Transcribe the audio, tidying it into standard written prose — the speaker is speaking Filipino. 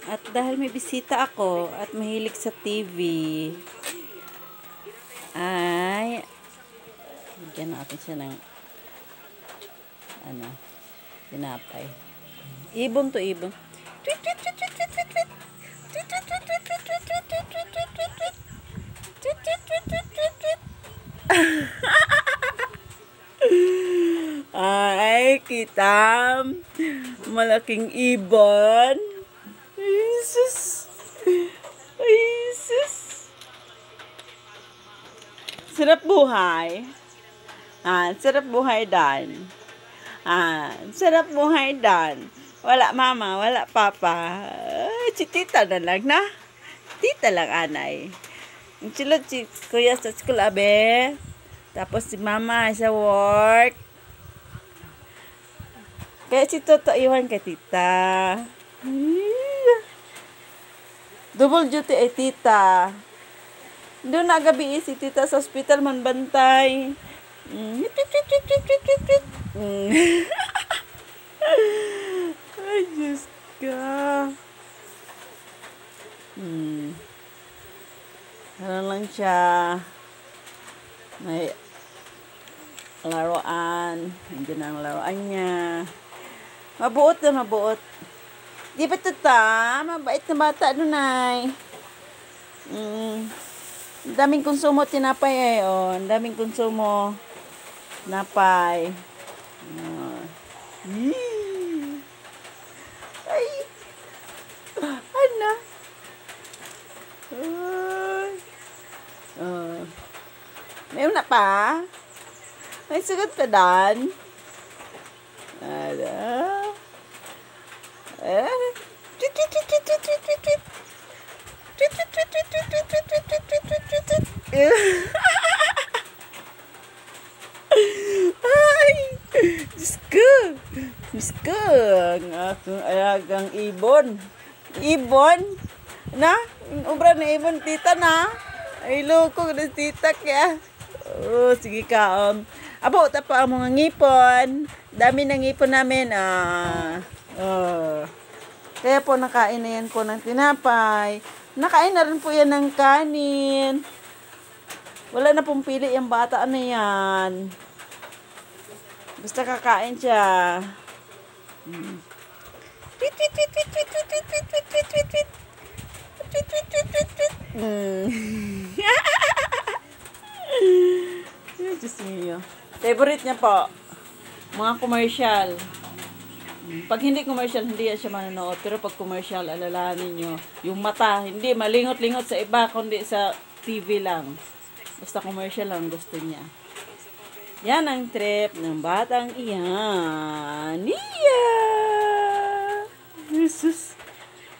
At dahil may bisita ako at mahilig sa TV, ay bigyan natin siya ng tinapay. Ibon to, ibon. Tweet, tweet, tweet, tweet, tweet, tweet, tweet. Tweet, tweet, tweet, tweet, tweet, tweet, tweet, tweet, tweet, tweet, tweet, tweet. Tweet, tweet, tweet, tweet, tweet, tweet. Ay, kitam. Malaking ibon. Jesus. Ay, Jesus. Sarap buhay. Sarap buhay dan. Sarap buhay dan. Wala mama, wala papa. Ay, si tita na lang na. Tita lang anay. Ang silot si kuya sa school abe. Tapos si mama sa work. Kaya si Toto iwan kay tita. Double duty ay tita. Doon na gabi si tita sa hospital man bantay. Ay, Diyos ka. Ano lang siya. May laruan. Hindi na ang laruan niya. Mabuot na mabuot. Di ba tata? Mabait na bata doon ay. Daming konsumo tinapay eh. Oh. Daming konsumo. Tinapay. Ay. Ano? May una pa? May sugat pa dan? Ay! Diyos ko! Diyos ko! Ang aking alagang ibon. Ibon? Na? Ubra na ibon, tita na? Ay, loko na tita kaya. Oh, sige ka. Abo, tapa ang mga ngipon. Dami ng ngipon namin. Kaya po nakain na yan po ng tinapay. Nakain na rin po yan ng kanin. Wala na pong pili yung bata na yan. Basta kakain siya. Tweet, tweet, tweet, tweet, tweet, tweet, tweet, tweet, tweet, tweet, tweet, tweet. Tweet, tweet, tweet, tweet, tweet. Diyos niyo. Favorite niya po, mga commercial. Pag hindi commercial, hindi siya manonood. Pero pag commercial, alalahanin nyo. Yung mata, hindi malingot-lingot sa iba, kundi sa TV lang. Basta commercial lang gusto niya. Yan ang trip ng batang iyan.